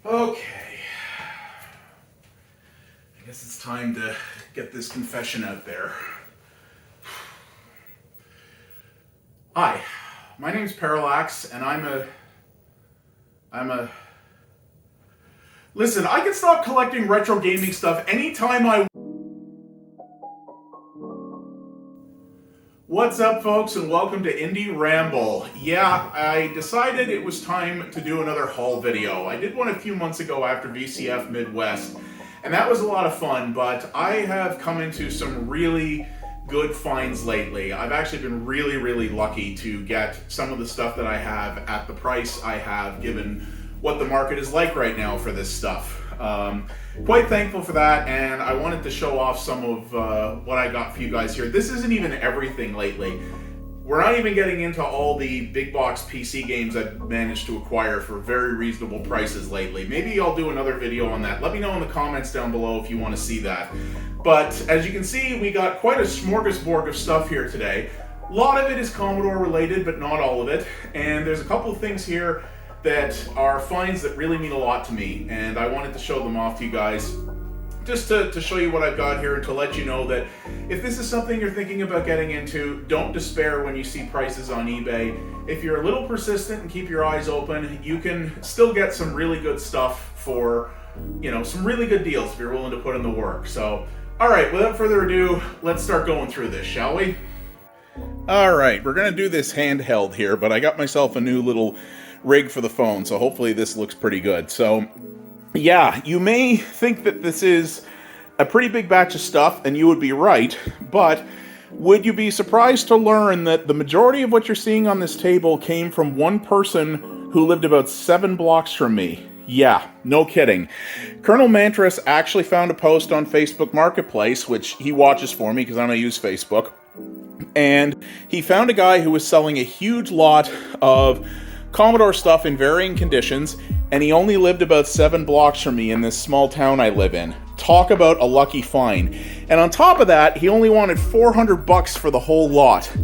Okay. I guess it's time to get this confession out there. Hi, my name's Parallax, and I'm a... Listen, I can stop collecting retro gaming stuff anytime I... What's up, folks, and welcome to Indie Ramble. Yeah, I decided it was time to do another haul video. I did one a few months ago after VCF Midwest, and that was a lot of fun, but I have come into some really good finds lately. I've actually been really lucky to get some of the stuff that I have at the price I have, given what the market is like right now for this stuff. Quite thankful for that, and I wanted to show off some of what I got for you guys here. This isn't even everything lately. We're not even getting into all the big box PC games I've managed to acquire for very reasonable prices lately. Maybe I'll do another video on that. Let me know in the comments down below if you want to see that. But as you can see, we got quite a smorgasbord of stuff here today. A lot of it is Commodore related, but not all of it. And there's a couple of things here that are finds that really mean a lot to me, and I wanted to show them off to you guys, just to show you what I've got here and to let you know that if this is something you're thinking about getting into, don't despair when you see prices on eBay. If you're a little persistent and keep your eyes open, you can still get some really good stuff for, some really good deals if you're willing to put in the work. So, alright, without further ado, let's start going through this, shall we? Alright, we're gonna do this handheld here, but I got myself a new little rig for the phone, so hopefully this looks pretty good. So yeah, you may think that this is a pretty big batch of stuff, and you would be right, but would you be surprised to learn that the majority of what you're seeing on this table came from one person who lived about 7 blocks from me? Yeah, no kidding. Colonel Mantras actually found a post on Facebook Marketplace, which he watches for me because I don't use Facebook, and he found a guy who was selling a huge lot of Commodore stuff in varying conditions, and he only lived about 7 blocks from me in this small town I live in. Talk about a lucky find. And on top of that, he only wanted $400 for the whole lot.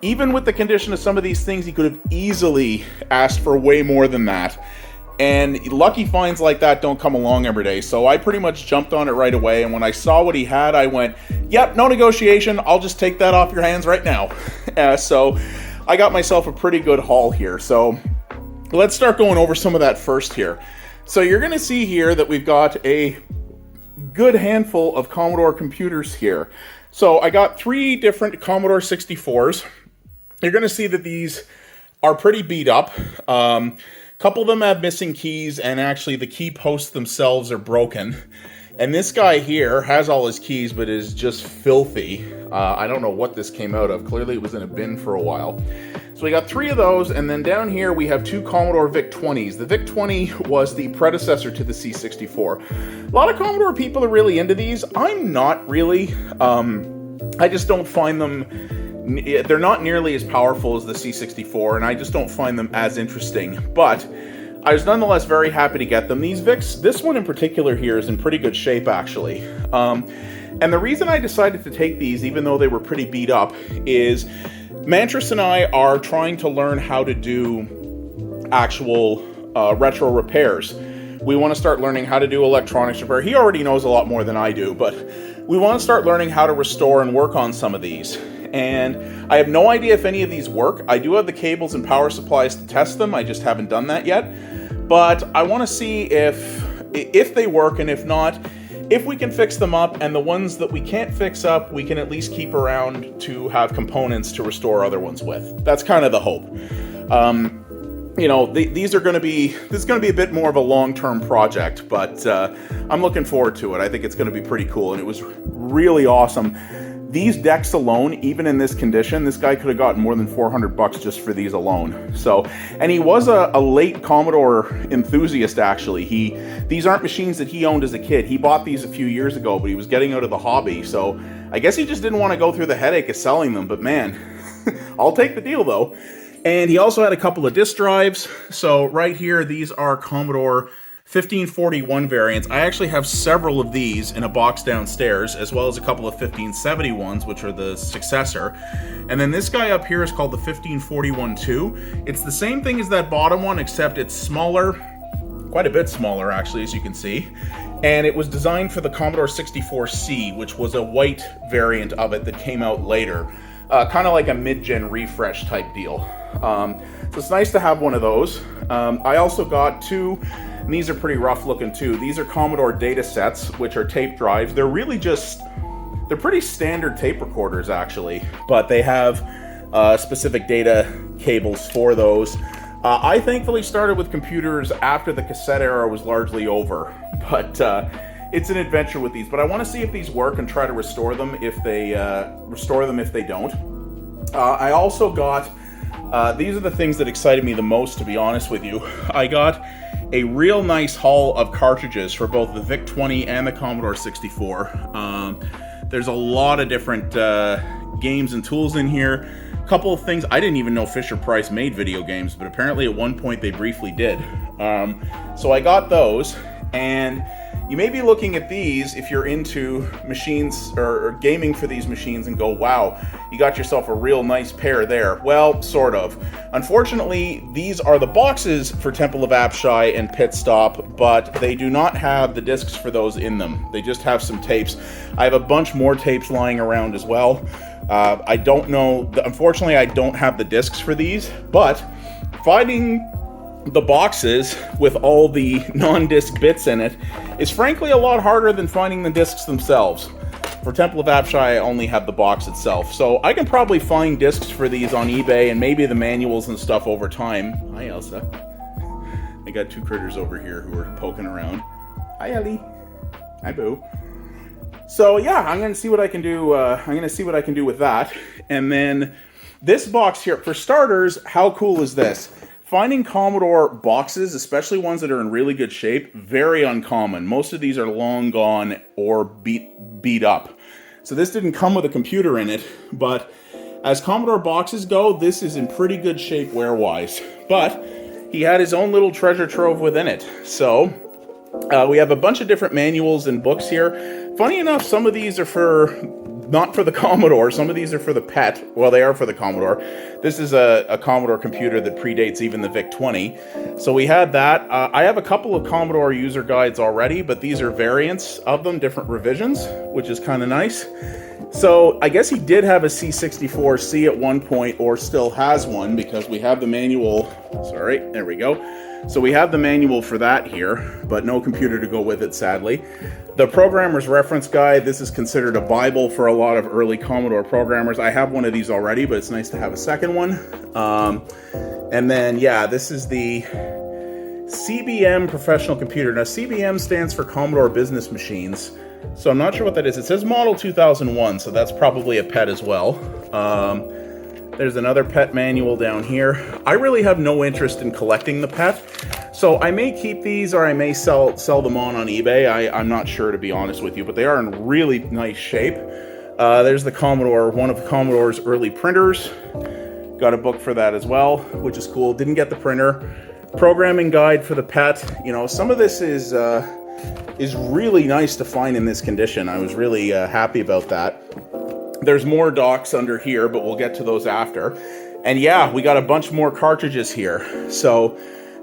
Even with the condition of some of these things, he could have easily asked for way more than that. And lucky finds like that don't come along every day, so I pretty much jumped on it right away, and when I saw what he had, I went, yep, no negotiation, I'll just take that off your hands right now. So I got myself a pretty good haul here, so let's start going over some of that first here. So you're going to see here that we've got a good handful of Commodore computers here. So I got 3 different Commodore 64s. You're going to see that these are pretty beat up. A couple of them have missing keys, and actually the key posts themselves are broken. And this guy here has all his keys, but is just filthy. I don't know what this came out of. Clearly it was in a bin for a while. So we got 3 of those, and then down here we have 2 Commodore VIC-20s. The VIC-20 was the predecessor to the C64. A lot of Commodore people are really into these. I'm not really. I just don't find them... They're not nearly as powerful as the C64, and I just don't find them as interesting. But I was nonetheless very happy to get them. These VICs, this one in particular here, is in pretty good shape, actually. And the reason I decided to take these, even though they were pretty beat up, is Mantras and I are trying to learn how to do actual retro repairs. We want to start learning how to do electronics repair. He already knows a lot more than I do, but we want to start learning how to restore and work on some of these. And I have no idea if any of these work. I do have the cables and power supplies to test them. I just haven't done that yet. But I want to see if they work, and if not, if we can fix them up, and the ones that we can't fix up, we can at least keep around to have components to restore other ones with. That's kind of the hope. This is going to be a bit more of a long-term project, but I'm looking forward to it. I think it's going to be pretty cool, and it was really awesome. These decks alone, even in this condition, this guy could have gotten more than $400 just for these alone. So, and he was a late Commodore enthusiast, actually. These aren't machines that he owned as a kid. He bought these a few years ago, but he was getting out of the hobby. So I guess he just didn't want to go through the headache of selling them, but man, I'll take the deal though. And he also had a couple of disk drives. So right here, these are Commodore 1541 variants. I actually have several of these in a box downstairs, as well as a couple of 1571s, which are the successor. And then this guy up here is called the 1541-2. It's the same thing as that bottom one, except it's smaller, quite a bit smaller actually, as you can see. And it was designed for the Commodore 64C, which was a white variant of it that came out later. Kind of like a mid-gen refresh type deal. So it's nice to have one of those. I also got two, and these are pretty rough looking too. These are Commodore data sets, which are tape drives. They're really just, they're pretty standard tape recorders actually, but they have specific data cables for those. I thankfully started with computers after the cassette era was largely over, but it's an adventure with these. But I want to see if these work and try to restore them if they don't. I also got, these are the things that excited me the most, to be honest with you. I got a real nice haul of cartridges for both the VIC-20 and the Commodore 64. There's a lot of different games and tools in here. A couple of things, I didn't even know Fisher-Price made video games, but apparently at one point they briefly did. So I got those, and you may be looking at these if you're into machines or gaming for these machines and go, wow, you got yourself a real nice pair there. Well, sort of. Unfortunately, these are the boxes for Temple of Apshai and Pit Stop, but they do not have the discs for those in them. They just have some tapes. I have a bunch more tapes lying around as well. I don't know, unfortunately I don't have the discs for these, but finding the boxes with all the non-disc bits in it is frankly a lot harder than finding the discs themselves. For Temple of Apshai, I only have the box itself, so I can probably find discs for these on eBay and maybe the manuals and stuff over time. Hi, Elsa. I got two critters over here who are poking around. Hi, Ellie. Hi, Boo. So yeah, I'm gonna see what I can do. With that. And then this box here, for starters, how cool is this? Finding Commodore boxes, especially ones that are in really good shape, very uncommon. Most of these are long gone or beat up. So this didn't come with a computer in it, but as Commodore boxes go, this is in pretty good shape wear-wise. But he had his own little treasure trove within it. So we have a bunch of different manuals and books here. Funny enough, some of these are not for the Commodore, some of these are for the PET. Well, they are for the Commodore. This is a Commodore computer that predates even the VIC-20. So we had that. I have a couple of Commodore user guides already, but these are variants of them, different revisions, which is kind of nice. So I guess he did have a C64C at one point, or still has one, because we have the manual. Sorry, there we go. So we have the manual for that here, but no computer to go with it, sadly. The Programmer's Reference Guide, this is considered a Bible for a lot of early Commodore programmers. I have one of these already, but it's nice to have a second one. And then, yeah, this is the CBM Professional Computer. Now, CBM stands for Commodore Business Machines, so I'm not sure what that is. It says Model 2001, so that's probably a PET as well. There's another PET manual down here. I really have no interest in collecting the PET, so I may keep these or I may sell them on eBay. I'm not sure, to be honest with you, but they are in really nice shape. There's the Commodore, one of Commodore's early printers. Got a book for that as well, which is cool. Didn't get the printer. Programming guide for the PET. You know, some of this is really nice to find in this condition. I was really happy about that. There's more docs under here, but we'll get to those after. And yeah, we got a bunch more cartridges here. So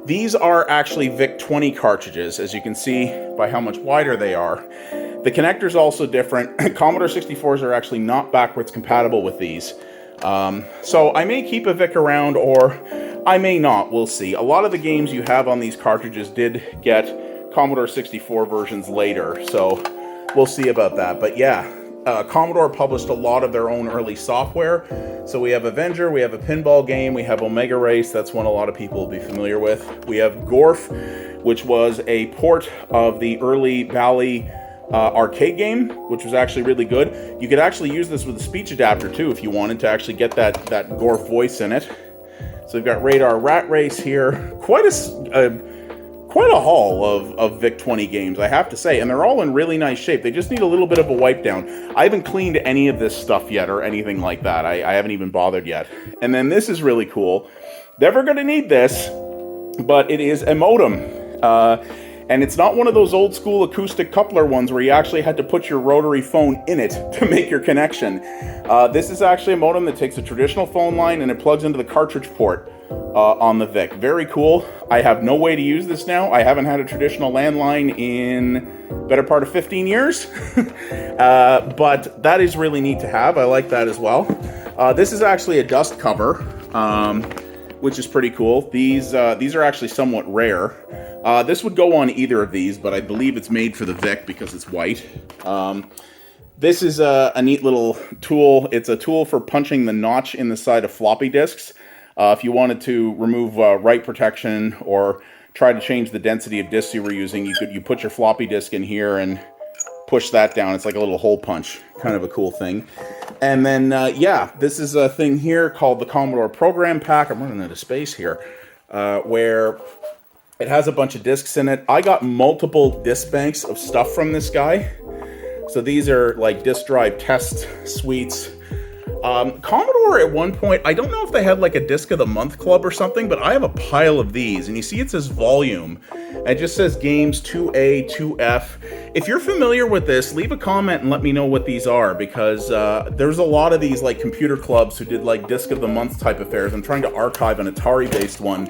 these are actually VIC-20 cartridges, as you can see by how much wider they are. The connector's also different. Commodore 64s are actually not backwards compatible with these. So I may keep a VIC around, or I may not, we'll see. A lot of the games you have on these cartridges did get Commodore 64 versions later, so we'll see about that. But yeah, Commodore published a lot of their own early software. So we have Avenger, we have a pinball game, we have Omega Race, that's one a lot of people will be familiar with. We have Gorf, which was a port of the early Bally arcade game, which was actually really good. You could actually use this with a speech adapter too if you wanted to actually get that Gorf voice in it. So we've got Radar Rat Race here. Quite a haul of VIC-20 games, I have to say, and they're all in really nice shape. They just need a little bit of a wipe down. I haven't cleaned any of this stuff yet or anything like that. I haven't even bothered yet. And then this is really cool. Never going to need this, but it is a modem. And it's not one of those old school acoustic coupler ones where you actually had to put your rotary phone in it to make your connection. This is actually a modem that takes a traditional phone line and it plugs into the cartridge port. on the VIC. Very cool. I have no way to use this now. I haven't had a traditional landline in better part of 15 years. But that is really neat to have. I like that as well. This is actually a dust cover, which is pretty cool. These are actually somewhat rare. This would go on either of these, but I believe it's made for the VIC because it's white. This is a neat little tool. It's a tool for punching the notch in the side of floppy disks. If you wanted to remove write protection or try to change the density of disks you were using, you put your floppy disk in here and push that down. It's like a little hole punch, kind of a cool thing. And then, yeah, this is a thing here called the Commodore Program Pack. I'm running out of space here, where it has a bunch of disks in it. I got multiple disk banks of stuff from this guy. So these are like disk drive test suites. Commodore at one point, I don't know if they had like a disc of the month club or something, but I have a pile of these, and you see it says volume. It just says games 2A, 2F. If you're familiar with this, leave a comment and let me know what these are, because there's a lot of these like computer clubs who did like disc of the month type affairs. I'm trying to archive an Atari-based one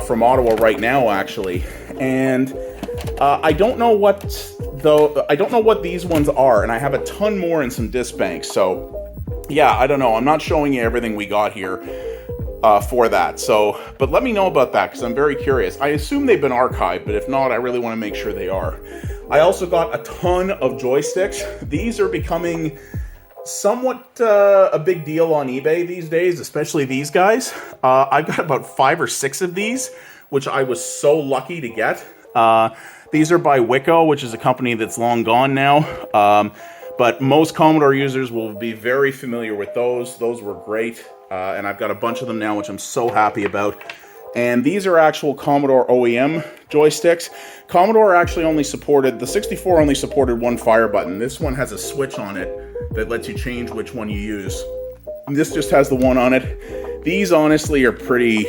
from Ottawa right now, actually, and I don't know what these ones are, and I have a ton more in some disc banks. So yeah, I don't know. I'm not showing you everything we got here for that. So, but let me know about that because I'm very curious. I assume they've been archived, but if not, I really want to make sure they are. I also got a ton of joysticks. These are becoming somewhat a big deal on eBay these days, especially these guys. I've got about 5 or 6 of these, which I was so lucky to get. These are by Wiko, which is a company that's long gone now. But most Commodore users will be very familiar with those. Those were great. And I've got a bunch of them now, which I'm so happy about. And these are actual Commodore OEM joysticks. Commodore actually only supported, the 64 only supported one fire button. This one has a switch on it that lets you change which one you use. And this just has the one on it. These honestly are pretty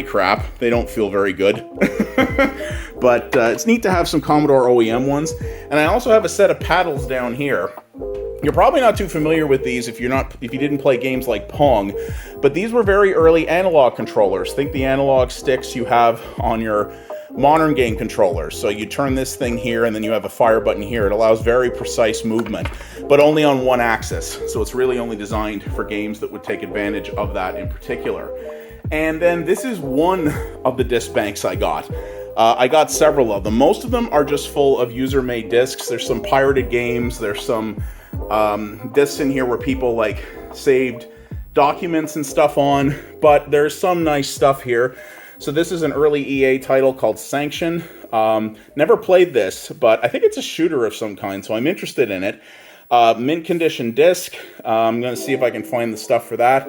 crap. They don't feel very good. But it's neat to have some Commodore OEM ones. And I also have a set of paddles down here. You're probably not too familiar with these if you didn't play games like Pong, but these were very early analog controllers. Think the analog sticks you have on your modern game controllers. So you turn this thing here and then you have a fire button here. It allows very precise movement, but only on one axis. So it's really only designed for games that would take advantage of that in particular. And then this is one of the disc banks I got. I got several of them. Most of them are just full of user-made discs. There's some pirated games. There's some discs in here where people like saved documents and stuff on, but there's some nice stuff here. So this is an early EA title called Sanction. Never played this, but I think it's a shooter of some kind, so I'm interested in it. Mint condition disc. I'm going to see if I can find the stuff for that.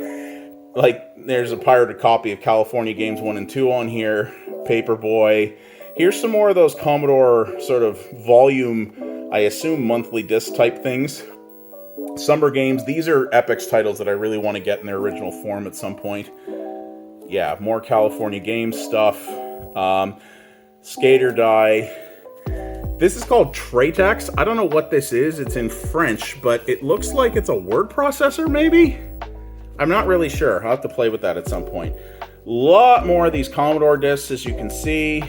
Like, there's a pirated copy of California Games 1 and 2 on here. Paperboy. Here's some more of those Commodore sort of volume, I assume monthly disc type things. Summer games. These are Epix titles that I really want to get in their original form at some point. Yeah, more California Games stuff. Skate or Die. This is called Tratex. I don't know what this is. It's in French, but it looks like it's a word processor, maybe? I'm not really sure. I'll have to play with that at some point. A lot more of these Commodore discs, as you can see.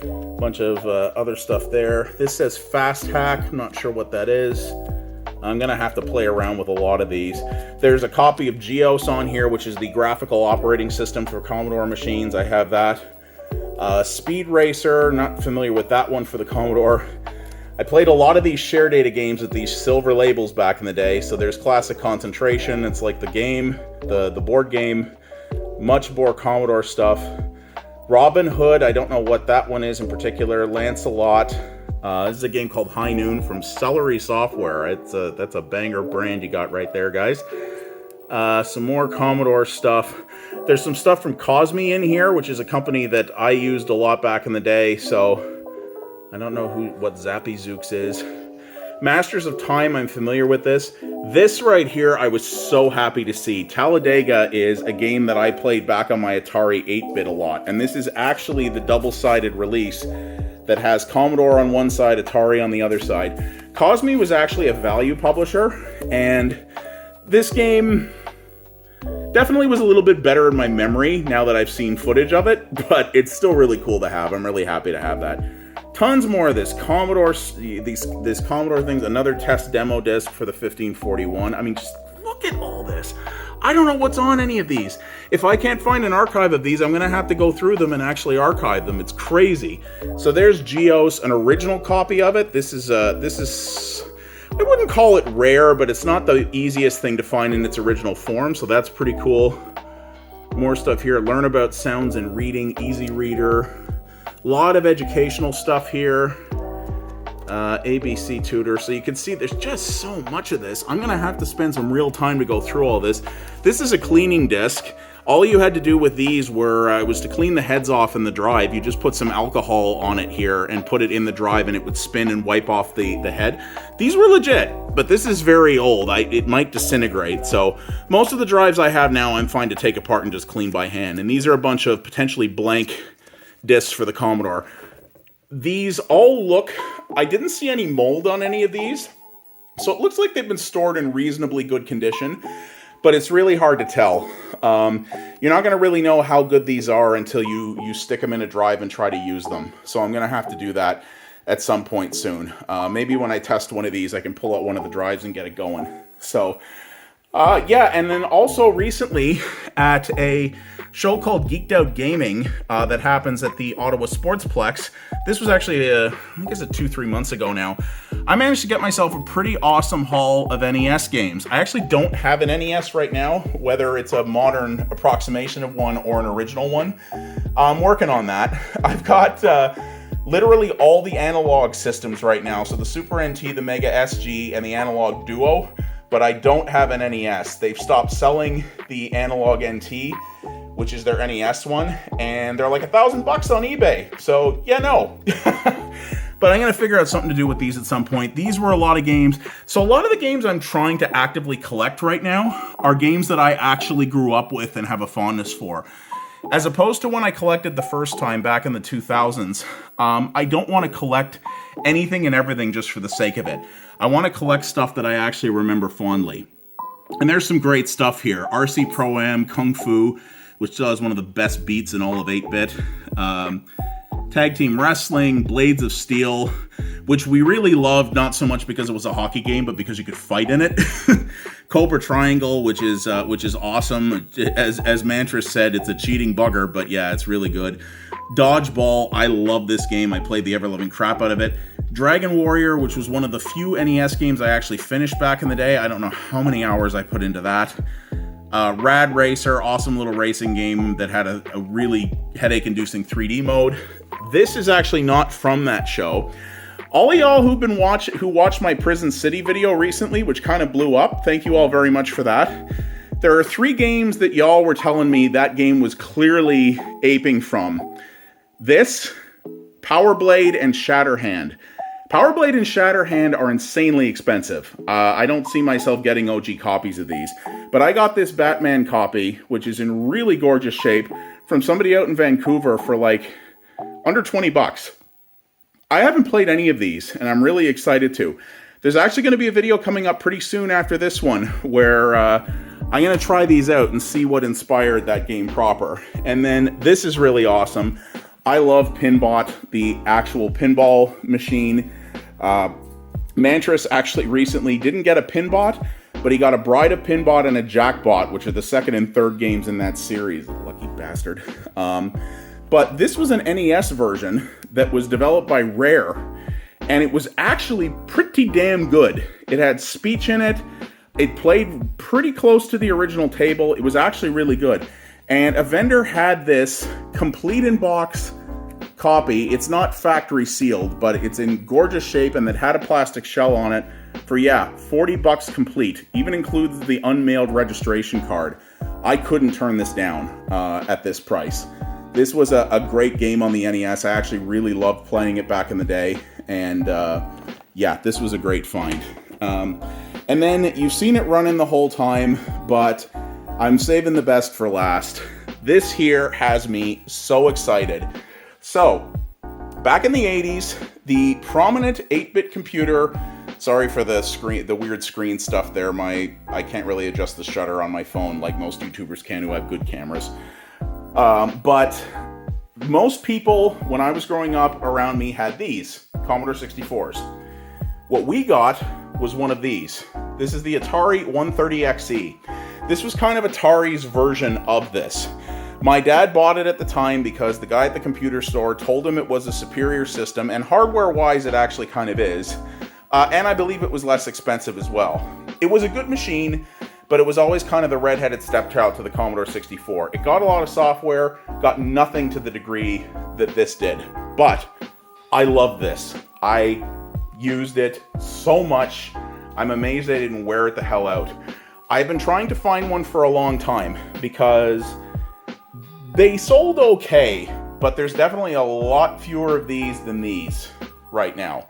A bunch of other stuff there. This says Fast Hack. I'm not sure what that is. I'm going to have to play around with a lot of these. There's a copy of GEOS on here, which is the graphical operating system for Commodore machines. I have that. Speed Racer, not familiar with that one for the Commodore. I played a lot of these share data games with these silver labels back in the day. So there's Classic Concentration. It's like the game, the board game. Much more Commodore stuff. Robin Hood, I don't know what that one is in particular. Lancelot. This is a game called High Noon from Celery Software. That's a banger brand you got right there, guys. Some more Commodore stuff. There's some stuff from Cosme in here, which is a company that I used a lot back in the day, so I don't know what Zappy Zooks is. Masters of Time, I'm familiar with this. This right here, I was so happy to see. Talladega is a game that I played back on my Atari 8-bit a lot, and this is actually the double-sided release that has Commodore on one side, Atari on the other side. Cosme was actually a value publisher, and this game, Definitely was a little bit better in my memory now that I've seen footage of it, but it's still really cool to have. I'm really happy to have that. Tons more of this Commodore, this Commodore things, another test demo disc for the 1541. I mean, just look at all this. I don't know what's on any of these. If I can't find an archive of these, I'm gonna have to go through them and actually archive them. It's crazy. So there's Geos, an original copy of it. This is, I wouldn't call it rare, but it's not the easiest thing to find in its original form, so that's pretty cool. More stuff here. Learn about sounds and reading, easy reader. A lot of educational stuff here. ABC Tutor. So you can see there's just so much of this. I'm going to have to spend some real time to go through all this. This is a cleaning disc. All you had to do with these was to clean the heads off in the drive. You just put some alcohol on it here and put it in the drive, and it would spin and wipe off the head. These were legit, but this is very old. It might disintegrate. So most of the drives I have now, I'm fine to take apart and just clean by hand. And these are a bunch of potentially blank discs for the Commodore. These all look, I didn't see any mold on any of these, so it looks like they've been stored in reasonably good condition, but it's really hard to tell. You're not going to really know how good these are until you stick them in a drive and try to use them. So I'm going to have to do that at some point soon. Maybe when I test one of these, I can pull out one of the drives and get it going. So, yeah, and then also recently at a show called Geeked Out Gaming that happens at the Ottawa Sportsplex. This was actually, I guess, 2-3 months ago now. I managed to get myself a pretty awesome haul of NES games. I actually don't have an NES right now, whether it's a modern approximation of one or an original one. I'm working on that. I've got literally all the analog systems right now. So the Super NT, the Mega SG, and the Analog Duo, but I don't have an NES. They've stopped selling the Analog NT, which is their NES one, and they're like $1,000 on eBay. So yeah, no. But I'm gonna figure out something to do with these at some point. These were a lot of games. So a lot of the games I'm trying to actively collect right now are games that I actually grew up with and have a fondness for. As opposed to when I collected the first time back in the 2000s, I don't want to collect anything and everything just for the sake of it. I want to collect stuff that I actually remember fondly. And there's some great stuff here. RC Pro-Am, Kung Fu, which still has one of the best beats in all of 8-bit. Tag Team Wrestling, Blades of Steel, which we really loved, not so much because it was a hockey game, but because you could fight in it. Cobra Triangle, which is awesome. As Mantris said, it's a cheating bugger, but yeah, it's really good. Dodgeball, I love this game. I played the ever-loving crap out of it. Dragon Warrior, which was one of the few NES games I actually finished back in the day. I don't know how many hours I put into that. Rad Racer, awesome little racing game that had a really headache-inducing 3D mode. This is actually not from that show. All of y'all who watched my Prison City video recently, which kind of blew up, thank you all very much for that. There are 3 games that y'all were telling me that game was clearly aping from. This, Power Blade, and Shatterhand. Power Blade and Shatterhand are insanely expensive. I don't see myself getting OG copies of these. But I got this Batman copy, which is in really gorgeous shape, from somebody out in Vancouver for like under 20 bucks. I haven't played any of these, and I'm really excited to. There's actually going to be a video coming up pretty soon after this one, where I'm going to try these out and see what inspired that game proper. And then this is really awesome. I love Pinbot, the actual pinball machine. Mantris actually recently didn't get a Pinbot, but he got a Bride of Pinbot and a Jackbot, which are the second and third games in that series. Lucky bastard. But this was an NES version that was developed by Rare, and it was actually pretty damn good. It had speech in it. It played pretty close to the original table. It was actually really good. And a vendor had this complete in box copy. It's not factory sealed, but it's in gorgeous shape, and it had a plastic shell on it for, yeah, 40 bucks complete. Even includes the unmailed registration card. I couldn't turn this down at this price. This was a great game on the NES. I actually really loved playing it back in the day, and yeah, this was a great find. And then you've seen it running the whole time, but I'm saving the best for last. This here has me so excited. So, back in the 80s, the prominent 8-bit computer Sorry for the weird screen stuff there. I can't really adjust the shutter on my phone like most YouTubers can who have good cameras. But most people, when I was growing up around me, had these Commodore 64s. What we got was one of these. This is the Atari 130XE. This was kind of Atari's version of this. My dad bought it at the time because the guy at the computer store told him it was a superior system, and hardware-wise it actually kind of is. And I believe it was less expensive as well. It was a good machine, but it was always kind of the red-headed stepchild to the Commodore 64. It got a lot of software, got nothing to the degree that this did. But I love this. I used it so much. I'm amazed I didn't wear it the hell out. I've been trying to find one for a long time because they sold okay, but there's definitely a lot fewer of these than these right now.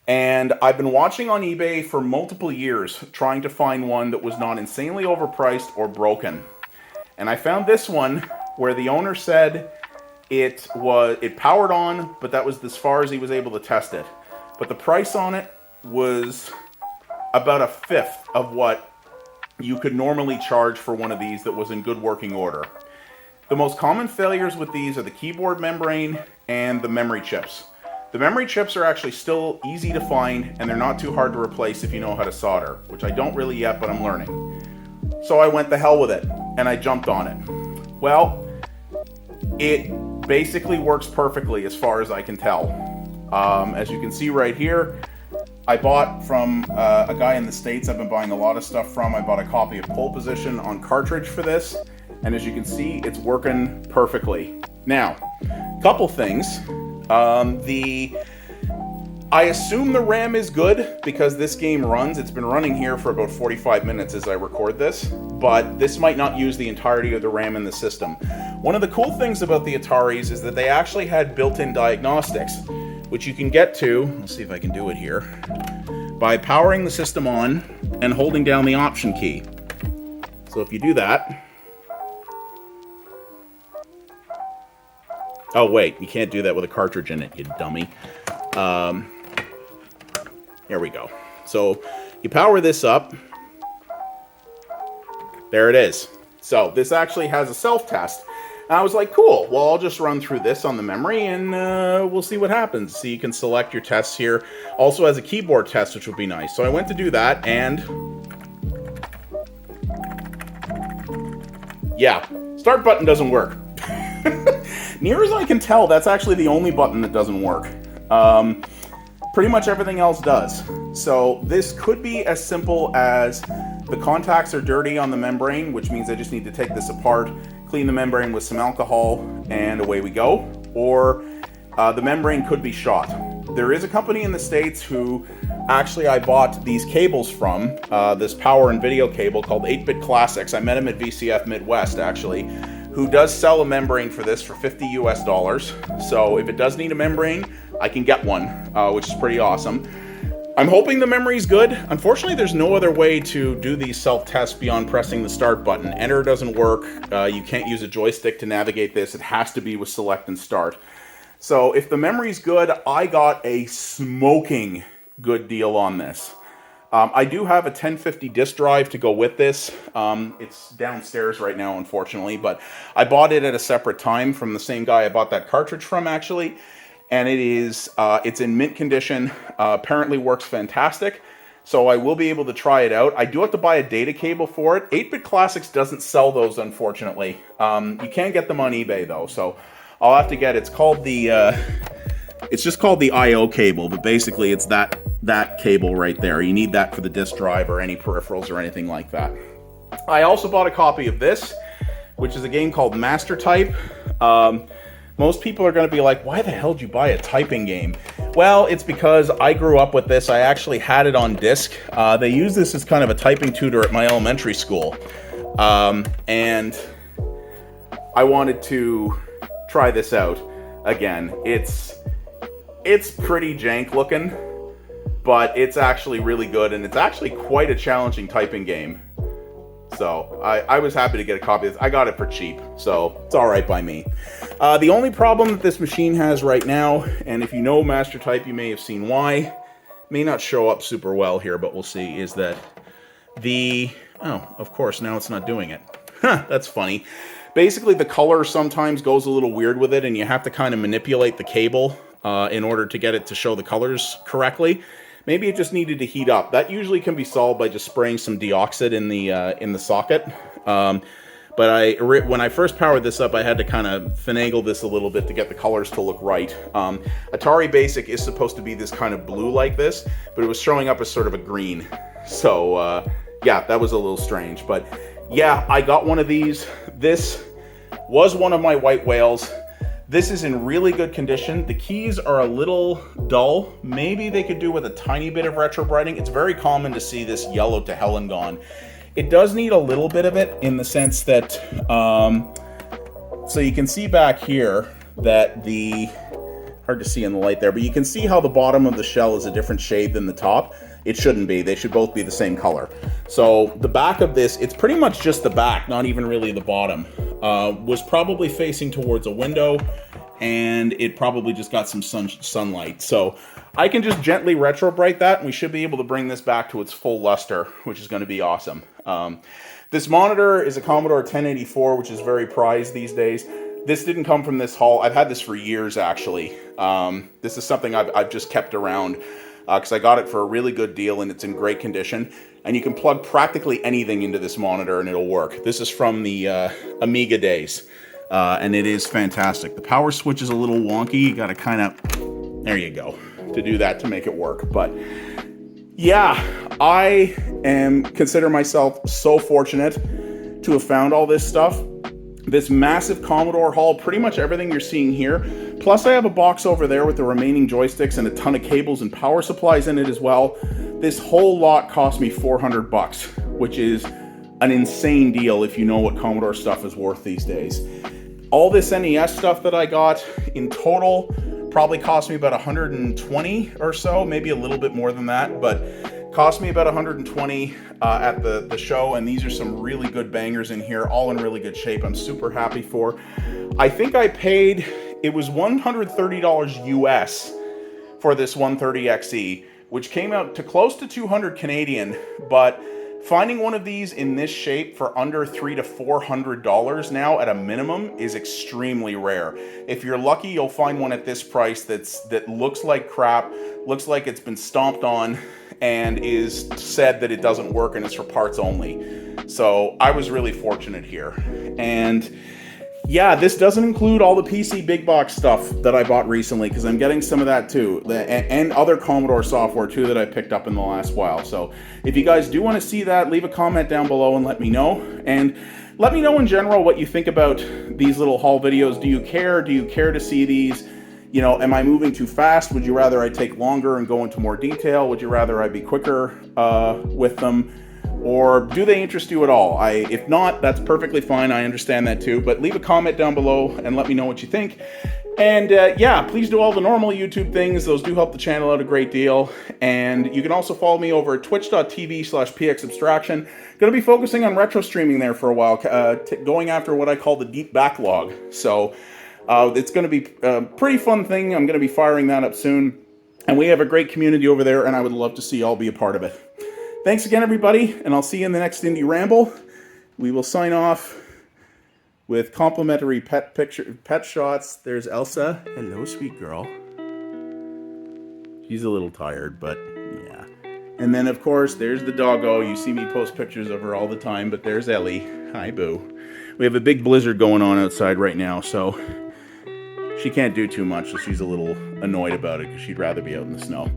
And I've been watching on eBay for multiple years, trying to find one that was not insanely overpriced or broken. And I found this one where the owner said it powered on, but that was as far as he was able to test it. But the price on it was about a fifth of what you could normally charge for one of these that was in good working order. The most common failures with these are the keyboard membrane and the memory chips. The memory chips are actually still easy to find, and they're not too hard to replace if you know how to solder, which I don't really yet, but I'm learning. So I went the hell with it, and I jumped on it. Well, it basically works perfectly as far as I can tell. As you can see right here, I bought from a guy in the States I've been buying a lot of stuff from. I bought a copy of Pole Position on cartridge for this, and as you can see, it's working perfectly. Now, couple things. I assume the RAM is good because this game runs. It's been running here for about 45 minutes as I record this, but this might not use the entirety of the RAM in the system. One of the cool things about the Ataris is that they actually had built-in diagnostics, which you can get to, let's see if I can do it here, by powering the system on and holding down the Option key. So if you do that, oh wait, you can't do that with a cartridge in it, you dummy. Here we go. So you power this up. There it is. So this actually has a self-test. And I was like, cool, well, I'll just run through this on the memory and we'll see what happens. So you can select your tests here. Also has a keyboard test, which would be nice. So I went to do that, and yeah, start button doesn't work. Near as I can tell, that's actually the only button that doesn't work. Pretty much everything else does. So this could be as simple as the contacts are dirty on the membrane, which means I just need to take this apart, clean the membrane with some alcohol, and away we go. Or the membrane could be shot. There is a company in the States who actually I bought these cables from, this power and video cable called 8-Bit Classics. I met him at VCF Midwest, actually, who does sell a membrane for this for $50 US. So if it does need a membrane, I can get one, which is pretty awesome. I'm hoping the memory's good. Unfortunately, there's no other way to do these self-tests beyond pressing the start button. Enter doesn't work. You can't use a joystick to navigate this. It has to be with select and start. So if the memory's good, I got a smoking good deal on this. I do have a 1050 disk drive to go with this. It's downstairs right now, unfortunately, but I bought it at a separate time from the same guy I bought that cartridge from, actually. And it is, it's in mint condition, apparently works fantastic, so I will be able to try it out. I do have to buy a data cable for it. 8-Bit Classics doesn't sell those, unfortunately. You can get them on eBay, though, so I'll have to get, it's called the, it's just called the I/O cable, but basically it's that cable right there. You need that for the disk drive or any peripherals or anything like that. I also bought a copy of this, which is a game called Master Type. Most people are going to be like, why the hell did you buy a typing game? Well, it's because I grew up with this. I actually had it on disc. They use this as kind of a typing tutor at my elementary school. And I wanted to try this out again. It's pretty jank looking, but it's actually really good, and it's actually quite a challenging typing game. So I was happy to get a copy of this. I got it for cheap, so it's all right by me. The only problem that this machine has right now, and if you know Master Type, you may have seen why, may not show up super well here, but we'll see, is that oh, of course, now it's not doing it. Huh, that's funny. Basically, the color sometimes goes a little weird with it, and you have to kind of manipulate the cable in order to get it to show the colors correctly. Maybe it just needed to heat up. That usually can be solved by just spraying some deoxit in the socket. But when I first powered this up, I had to kind of finagle this a little bit to get the colors to look right. Atari Basic is supposed to be this kind of blue like this, but it was showing up as sort of a green. So, yeah, that was a little strange. But, yeah, I got one of these. This was one of my white whales. This is in really good condition. The keys are a little dull. Maybe they could do with a tiny bit of retro brighting. It's very common to see this yellow to hell and gone. It does need a little bit of it in the sense that, so you can see back here that hard to see in the light there, but you can see how the bottom of the shell is a different shade than the top. It shouldn't be. They should both be the same color. So the back of this, it's pretty much just the back, not even really the bottom, was probably facing towards a window, and it probably just got some sunlight. So I can just gently retro bright that, and we should be able to bring this back to its full luster, which is going to be awesome. This monitor is a Commodore 1084, which is very prized these days. This didn't come from this haul. I've had this for years, actually. This is something I've just kept around because I got it for a really good deal, and it's in great condition. And you can plug practically anything into this monitor, and it'll work. This is from the Amiga days, and it is fantastic. The power switch is a little wonky. You got to kind of, there you go, to do that to make it work. But yeah, I consider myself so fortunate to have found all this stuff. This massive Commodore haul, pretty much everything you're seeing here. Plus I have a box over there with the remaining joysticks and a ton of cables and power supplies in it as well. This whole lot cost me $400, which is an insane deal if you know what Commodore stuff is worth these days. All this NES stuff that I got in total probably cost me about 120 or so, maybe a little bit more than that, but cost me about 120 at the show, and these are some really good bangers in here, all in really good shape. I'm super happy for. I think I paid, it was $130 US for this 130XE, which came out to close to 200 Canadian, but finding one of these in this shape for under $300 to $400 now at a minimum is extremely rare. If you're lucky, you'll find one at this price that looks like crap, looks like it's been stomped on, and is said that it doesn't work and it's for parts only. So I was really fortunate here. And yeah, this doesn't include all the PC big box stuff that I bought recently, because I'm getting some of that too, and other Commodore software too that I picked up in the last while. So if you guys do want to see that, leave a comment down below and let me know. And let me know in general what you think about these little haul videos. Do you care? Do you care to see these? You know, am I moving too fast? Would you rather I take longer and go into more detail? Would you rather I be quicker with them? Or do they interest you at all? If not, that's perfectly fine. I understand that too. But leave a comment down below and let me know what you think. And yeah, please do all the normal YouTube things. Those do help the channel out a great deal. And you can also follow me over at twitch.tv/pxabstraction. Going to be focusing on retro streaming there for a while, going after what I call the deep backlog. So it's going to be a pretty fun thing. I'm going to be firing that up soon. And we have a great community over there, and I would love to see y'all be a part of it. Thanks again, everybody, and I'll see you in the next Indie Ramble. We will sign off with complimentary pet shots. There's Elsa. Hello, sweet girl. She's a little tired, but yeah. And then, of course, there's the doggo. You see me post pictures of her all the time, but there's Ellie. Hi, boo. We have a big blizzard going on outside right now, so she can't do too much, so she's a little annoyed about it because she'd rather be out in the snow.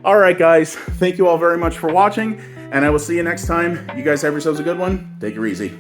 All right, guys. Thank you all very much for watching, and I will see you next time. You guys have yourselves a good one. Take her easy.